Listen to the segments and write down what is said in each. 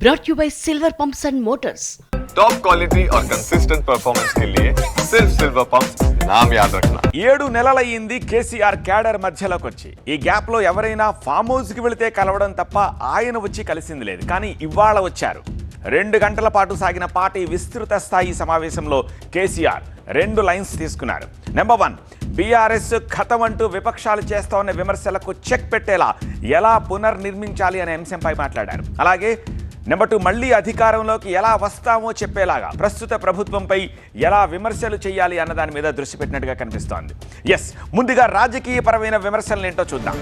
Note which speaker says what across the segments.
Speaker 1: brought you by Silver Pumps and Motors.
Speaker 2: Top quality और consistent performance के लिए सिर्फ सिल्वर पंप्स नाम याद रखना.
Speaker 3: 7 నెలలయ్యింది కేసీఆర్ క్యాడర్ మధ్యలోకి వచ్చి. ఈ గ్యాప్ లో ఎవరైనా ఫామ్ హౌస్ కి వెళితే కలవడం తప్ప ఆయన వచ్చి కలిసింది లేదు. కానీ ఇవాళ వచ్చారు. 2 గంటల పాటు సాగిన పార్టీ విస్తృత స్థాయి సమావేశంలో కేసీఆర్ 2 లైన్స్ తీసుకున్నారు. నెంబర్ 1, బీఆర్ఎస్ ఖతం అంటూ విపక్షాలు చేస్తోన్న విమర్శలకు చెక్ పెట్టేలా ఎలా పునర్నిర్మించాలి అనే అంశంపై మాట్లాడారు. అలాగే నెంబర్ 2, మళ్ళీ అధికారంలోకి ఎలా వస్తామో చెప్పేలాగా ప్రస్తుత ప్రభుత్వంపై ఎలా విమర్శలు చేయాలి అన్న దాని మీద దృష్టి పెట్టినట్టుగా కనిపిస్తోంది. ఎస్, ముందుగా రాజకీయపరమైన విమర్శలు ఏంటో చూద్దాం.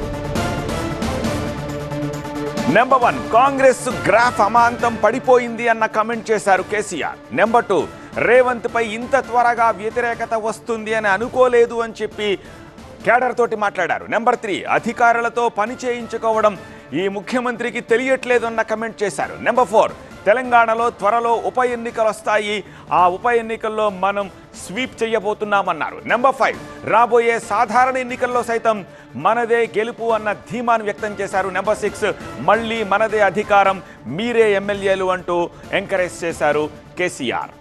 Speaker 3: నెంబర్ 1, కాంగ్రెస్ గ్రాఫ్ అమాంతం పడిపోయింది అన్న కమెంట్ చేశారు కేసీఆర్. నెంబర్ 2, రేవంత్ పై ఇంత త్వరగా వ్యతిరేకత వస్తుంది అని అనుకోలేదు అని చెప్పి కేడర్ తోటి మాట్లాడారు. నెంబర్ 3, అధికారులతో పని చేయించుకోవడం ఈ ముఖ్యమంత్రికి తెలియట్లేదు అన్న కమెంట్ చేశారు. నెంబర్ 4, తెలంగాణలో త్వరలో ఉప ఎన్నికలు వస్తాయి, ఆ ఉప ఎన్నికల్లో మనం స్వీప్ చేయబోతున్నామన్నారు. నెంబర్ 5, రాబోయే సాధారణ ఎన్నికల్లో సైతం మనదే గెలుపు అన్న ధీమాను వ్యక్తం చేశారు. నెంబర్ 6, మళ్ళీ మనదే అధికారం, మీరే ఎమ్మెల్యేలు అంటూ ఎంకరేజ్ చేశారు కేసీఆర్.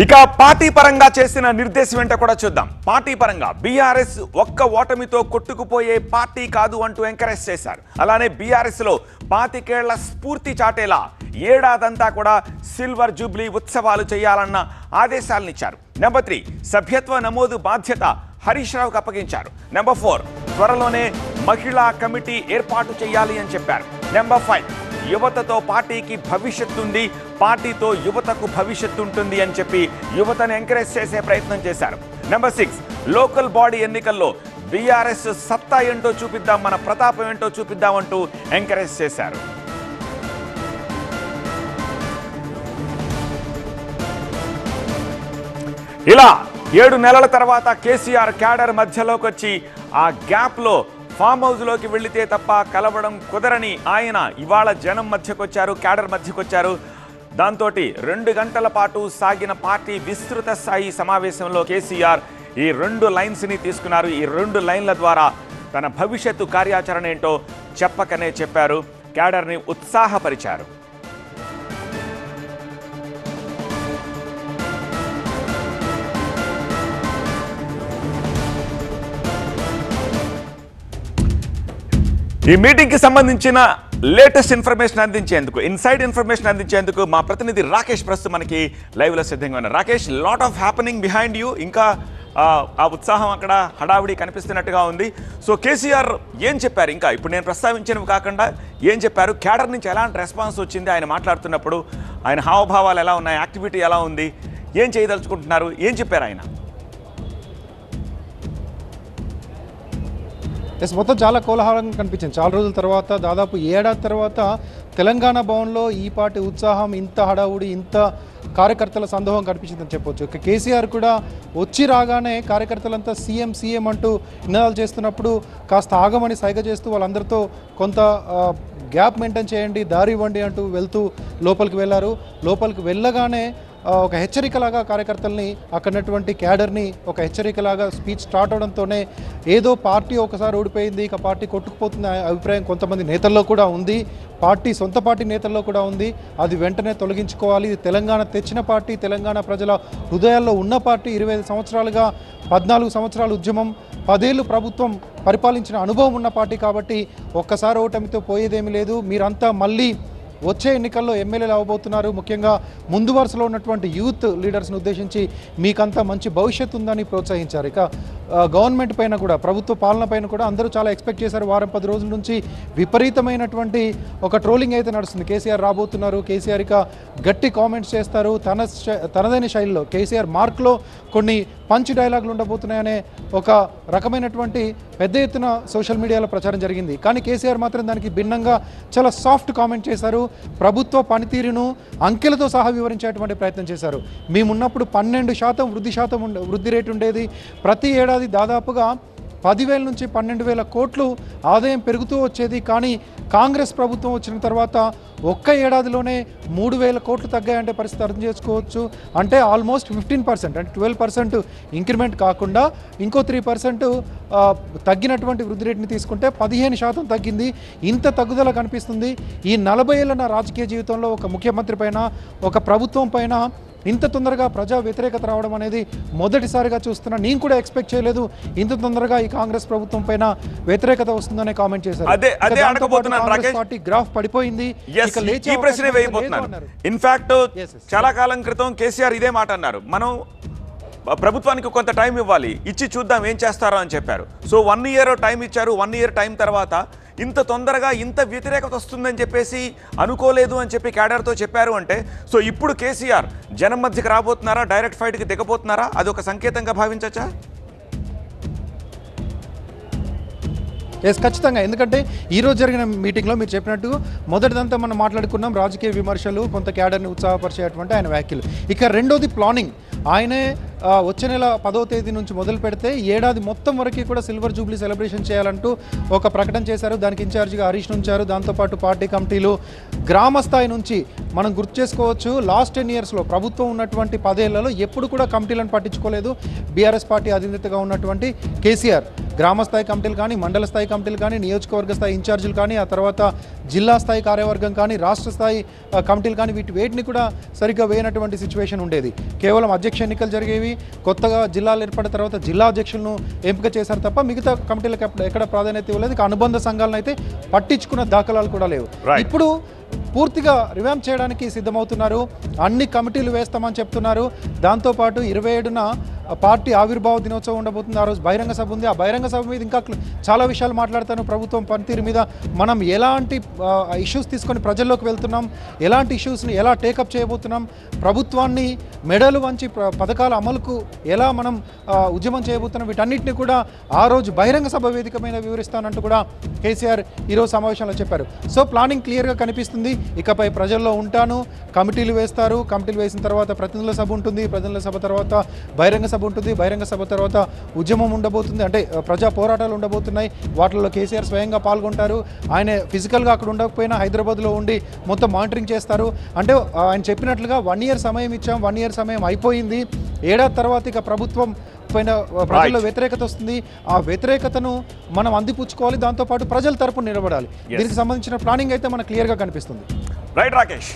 Speaker 3: ఇక పార్టీ పరంగా చేసిన నిర్దేశం ఏంటో కూడా చూద్దాం. పార్టీ పరంగా బీఆర్ఎస్ ఒక్క ఓటమితో కొట్టుకుపోయే పార్టీ కాదు అంటూ ఎంకరేజ్ చేశారు. అలానే బీఆర్ఎస్ లో 25 ఏళ్ల స్ఫూర్తి చాటేలా ఏడాదంతా కూడా సిల్వర్ జూబ్లీ ఉత్సవాలు చేయాలన్న ఆదేశాలనిచ్చారు. నెంబర్ 3, సభ్యత్వ నమోదు బాధ్యత హరీష్ రావుకు అప్పగించారు. నెంబర్ 4, త్వరలోనే మహిళా కమిటీ ఏర్పాటు చేయాలి అని చెప్పారు. నెంబర్ 5, యువతతో పార్టీకి భవిష్యత్తు ఉంది, పార్టీతో యువతకు భవిష్యత్తు ఉంటుంది అని చెప్పి యువతను ఎంకరేజ్ చేసే ప్రయత్నం చేశారు. నెంబర్ 6, లోకల్ బాడీ ఎన్నికల్లో బీఆర్ఎస్ సత్తా ఏంటో చూపిద్దాం, మన ప్రతాపం ఏంటో చూపిద్దామంటూ ఎంకరేజ్ చేశారు. ఇలా 7 నెలల తర్వాత కేసీఆర్ క్యాడర్ మధ్యలోకి వచ్చి ఆ గ్యాప్లో ఫామ్ హౌస్లోకి వెళితే తప్ప కలవడం కుదరని ఆయన ఇవాళ జనం మధ్యకొచ్చారు, క్యాడర్ మధ్యకొచ్చారు. దాంతో 2 గంటల పాటు సాగిన పార్టీ విస్తృత స్థాయి సమావేశంలో కేసీఆర్ ఈ 2 లైన్స్ని తీసుకున్నారు. ఈ 2 లైన్ల ద్వారా తన భవిష్యత్తు కార్యాచరణ ఏంటో చెప్పకనే చెప్పారు, క్యాడర్ని ఉత్సాహపరిచారు. ఈ మీటింగ్కి సంబంధించిన లేటెస్ట్ ఇన్ఫర్మేషన్ అందించేందుకు, ఇన్సైడ్ ఇన్ఫర్మేషన్ అందించేందుకు మా ప్రతినిధి రాకేష్ ప్రస్తుతం మనకి లైవ్లో సిద్ధంగా ఉన్నారు. Rakesh, lot of happening behind you, ఇంకా ఆ ఉత్సాహం అక్కడ హడావిడి కనిపిస్తున్నట్టుగా ఉంది. సో కేసీఆర్ ఏం చెప్పారు, ఇంకా ఇప్పుడు నేను ప్రస్తావించినవి కాకుండా ఏం చెప్పారు, క్యాడర్ నుంచి ఎలాంటి రెస్పాన్స్ వచ్చింది, ఆయన మాట్లాడుతున్నప్పుడు ఆయన హావభావాలు ఎలా ఉన్నాయి, యాక్టివిటీ ఎలా ఉంది, ఏం చేయదలుచుకుంటున్నారు, ఏం చెప్పారు ఆయన?
Speaker 4: మొత్తం చాలా కోలాహలంగా కనిపించింది. చాలా రోజుల తర్వాత, దాదాపు ఏడాది తర్వాత తెలంగాణ భవన్లో ఈ పార్టీ ఉత్సాహం, ఇంత హడావుడి, ఇంత కార్యకర్తల సందోహం కనిపించిందని చెప్పొచ్చు. కేసీఆర్ కూడా వచ్చి రాగానే కార్యకర్తలంతా సీఎం సీఎం అంటూ నినాదాలు చేస్తున్నప్పుడు కాస్త ఆగమని సైగ చేస్తూ వాళ్ళందరితో కొంత గ్యాప్ మెయింటైన్ చేయండి, దారి ఇవ్వండి అంటూ వెళ్తూ లోపలికి వెళ్ళారు. లోపలికి వెళ్ళగానే ఒక హెచ్చరికలాగా కార్యకర్తల్ని, అక్కడటువంటి క్యాడర్ని ఒక హెచ్చరికలాగా స్పీచ్ స్టార్ట్ అవడంతోనే ఏదో పార్టీ ఒకసారి ఓడిపోయింది, ఇక పార్టీ కొట్టుకుపోతున్న అభిప్రాయం కొంతమంది నేతల్లో కూడా ఉంది, సొంత పార్టీ నేతల్లో కూడా ఉంది. అది వెంటనే తొలగించుకోవాలి. ఇది తెలంగాణ తెచ్చిన పార్టీ, తెలంగాణ ప్రజల హృదయాల్లో ఉన్న పార్టీ. 25 సంవత్సరాలుగా 14 సంవత్సరాల ఉద్యమం, 10 ఏళ్ళు ప్రభుత్వం పరిపాలించిన అనుభవం ఉన్న పార్టీ కాబట్టి ఒక్కసారి ఓటమితో పోయేదేమీ లేదు. మీరంతా మళ్ళీ వచ్చే ఎన్నికల్లో ఎమ్మెల్యేలు అవ్వబోతున్నారు. ముఖ్యంగా ముందు వరుసలో ఉన్నటువంటి యూత్ లీడర్స్ని ఉద్దేశించి మీకంతా మంచి భవిష్యత్తు ఉందని ప్రోత్సహించారు. ఇక గవర్నమెంట్ పైన కూడా, ప్రభుత్వ పాలన పైన కూడా అందరూ చాలా ఎక్స్పెక్ట్ చేశారు. వారం 10 రోజుల నుంచి విపరీతమైనటువంటి ఒక ట్రోలింగ్ అయితే నడుస్తుంది. కేసీఆర్ రాబోతున్నారు, కేసీఆర్ ఇక గట్టి కామెంట్స్ చేస్తారు, తనదైన శైలిలో కేసీఆర్ మార్క్లో కొన్ని పంచ్ డైలాగులు ఉండబోతున్నాయనే ఒక రకమైనటువంటి పెద్ద ఎత్తున సోషల్ మీడియాలో ప్రచారం జరిగింది. కానీ కేసీఆర్ మాత్రం దానికి భిన్నంగా చాలా సాఫ్ట్ కామెంట్ చేశారు. ప్రభుత్వ పనితీరును అంకెలతో సహా వివరించేటువంటి ప్రయత్నం చేశారు. మేమున్నప్పుడు 12% వృద్ధి రేటు ఉండేది. ప్రతి ఏడాది దాదాపుగా 10,000 నుంచి 12,000 కోట్లు ఆదాయం పెరుగుతూ వచ్చేది. కానీ కాంగ్రెస్ ప్రభుత్వం వచ్చిన తర్వాత ఒక్క ఏడాదిలోనే 3,000 కోట్లు తగ్గాయంటే పరిస్థితి అర్థం చేసుకోవచ్చు. అంటే ఆల్మోస్ట్ 15%, అంటే 12% ఇంక్రిమెంట్ కాకుండా ఇంకో 3% తగ్గినటువంటి వృద్ధి రేటుని తీసుకుంటే 15% తగ్గింది. ఇంత తగ్గుదల కనిపిస్తుంది. ఈ 40 ఏళ్ళ నా రాజకీయ జీవితంలో ఒక ముఖ్యమంత్రి పైన, ఒక ప్రభుత్వం పైన ఇంత తొందరగా ప్రజా వ్యతిరేకత రావడం అనేది మొదటిసారిగా చూస్తున్నా. నేను కూడా ఎక్స్పెక్ట్ చేయలేదు ఇంత తొందరగా ఈ కాంగ్రెస్ ప్రభుత్వం పైన వ్యతిరేకత వస్తుందనే కామెంట్ చేశారు.
Speaker 3: అదే అడగబోతున్నాను రాకేష్.
Speaker 4: పార్టీ గ్రాఫ్ పడిపోయింది.
Speaker 3: ఈ ప్రశ్నే వేయబోతున్నాను. ఇన్ఫాక్ట్ చాలా కాలం క్రితం కేసీఆర్ ఇదే మాట అన్నారు, మనం ప్రభుత్వానికి కొంత టైం ఇవ్వాలి, ఇచ్చి చూద్దాం ఏం చేస్తారో అని చెప్పారు. సో 1 ఇయర్ టైం ఇచ్చారు. 1 ఇయర్ టైం తర్వాత ఇంత తొందరగా ఇంత వ్యతిరేకత వస్తుందని చెప్పేసి అనుకోలేదు అని చెప్పి క్యాడర్తో చెప్పారు. అంటే సో ఇప్పుడు కేసీఆర్ జనం మధ్యకి రాబోతున్నారా, డైరెక్ట్ ఫైట్కి దిగబోతున్నారా? అది ఒక సంకేతంగా భావించచ్చా?
Speaker 4: ఎస్, ఖచ్చితంగా. ఎందుకంటే ఈరోజు జరిగిన మీటింగ్లో మీరు చెప్పినట్టు మొదటిదంతా మనం మాట్లాడుకున్నాం రాజకీయ విమర్శలు, కొంత క్యాడర్ని ఉత్సాహపరిచేటువంటి ఆయన వ్యాఖ్యలు. ఇక రెండోది ప్లానింగ్. ఆయనే వచ్చే నెల 10వ తేదీ నుంచి మొదలు పెడితే ఏడాది మొత్తం వరకు కూడా సిల్వర్ జూబ్లీ సెలబ్రేషన్ చేయాలంటూ ఒక ప్రకటన చేశారు. దానికి ఇన్ఛార్జిగా హరీష్ ఉంచారు. దాంతోపాటు పార్టీ కమిటీలు గ్రామ స్థాయి నుంచి మనం గుర్తు చేసుకోవచ్చు. లాస్ట్ 10 ఇయర్స్లో ప్రభుత్వం ఉన్నటువంటి 10 ఏళ్లలో ఎప్పుడు కూడా కమిటీలను పట్టించుకోలేదు. బీఆర్ఎస్ పార్టీ అధినేతగా ఉన్నటువంటి కేసీఆర్ గ్రామ స్థాయి కమిటీలు కానీ, మండల స్థాయి కమిటీలు కానీ, నియోజకవర్గ స్థాయి ఇన్ఛార్జీలు కానీ, ఆ తర్వాత జిల్లా స్థాయి కార్యవర్గం కానీ, రాష్ట్ర స్థాయి కమిటీలు కానీ వేటిని కూడా సరిగ్గా వేయనటువంటి సిచ్యువేషన్ ఉండేది. కేవలం అధ్యక్ష ఎన్నికలు జరిగేవి. కొత్తగా జిల్లాలు ఏర్పడిన తర్వాత జిల్లా అధ్యక్షులను ఎంపిక చేశారు తప్ప మిగతా కమిటీలకు ఎక్కడ ప్రాధాన్యత ఇవ్వలేదు. అనుబంధ సంఘాలను అయితే పట్టించుకున్న దాఖలాలు కూడా లేవు. ఇప్పుడు పూర్తిగా రివాంప్ చేయడానికి సిద్ధమవుతున్నారు. అన్ని కమిటీలు వేస్తామని చెప్తున్నారు. దాంతోపాటు 27న పార్టీ ఆవిర్భావ దినోత్సవం ఉండబోతుంది. ఆ రోజు బహిరంగ సభ ఉంది. ఆ బహిరంగ సభ మీద ఇంకా చాలా విషయాలు మాట్లాడతాను. ప్రభుత్వం పనితీరు మీద మనం ఎలాంటి ఇష్యూస్ తీసుకొని ప్రజల్లోకి వెళ్తున్నాం, ఎలాంటి ఇష్యూస్ని ఎలా టేకప్ చేయబోతున్నాం, ప్రభుత్వాన్ని మెడలు వంచి పథకాల అమలుకు ఎలా మనం ఉద్యమం చేయబోతున్నాం, వీటన్నిటిని కూడా ఆ రోజు బహిరంగ సభ వేదిక మీద వివరిస్తానంటూ కూడా కేసీఆర్ ఈరోజు సమావేశంలో చెప్పారు. సో ప్లానింగ్ క్లియర్గా కనిపిస్తుంది. ఇకపై ప్రజల్లో ఉంటాను, కమిటీలు వేస్తారు. కమిటీలు వేసిన తర్వాత ప్రతినిధుల సభ ఉంటుంది. ప్రతినిధుల సభ తర్వాత బహిరంగ సభ ఉంటుంది. బహిరంగ సభ తర్వాత ఉద్యమం ఉండబోతుంది. అంటే ప్రజా పోరాటాలు ఉండబోతున్నాయి. వాటిల్లో కేసీఆర్ స్వయంగా పాల్గొంటారు. ఆయన ఫిజికల్గా అక్కడ ఉండకపోయినా హైదరాబాద్లో ఉండి మొత్తం మానిటరింగ్ చేస్తారు. అంటే ఆయన చెప్పినట్లుగా 1 ఇయర్ సమయం ఇచ్చాం. 1 ఇయర్ సమయం అయిపోయింది. ఏడాది తర్వాత ఇక ప్రభుత్వం పైన ప్రజల్లో వ్యతిరేకత వస్తుంది. ఆ వ్యతిరేకతను మనం అందిపుచ్చుకోవాలి. దాంతోపాటు ప్రజల తరపున నిలబడాలి. దీనికి సంబంధించిన ప్లానింగ్ అయితే మనకు క్లియర్గా కనిపిస్తుంది.
Speaker 3: రైట్ రాకేష్.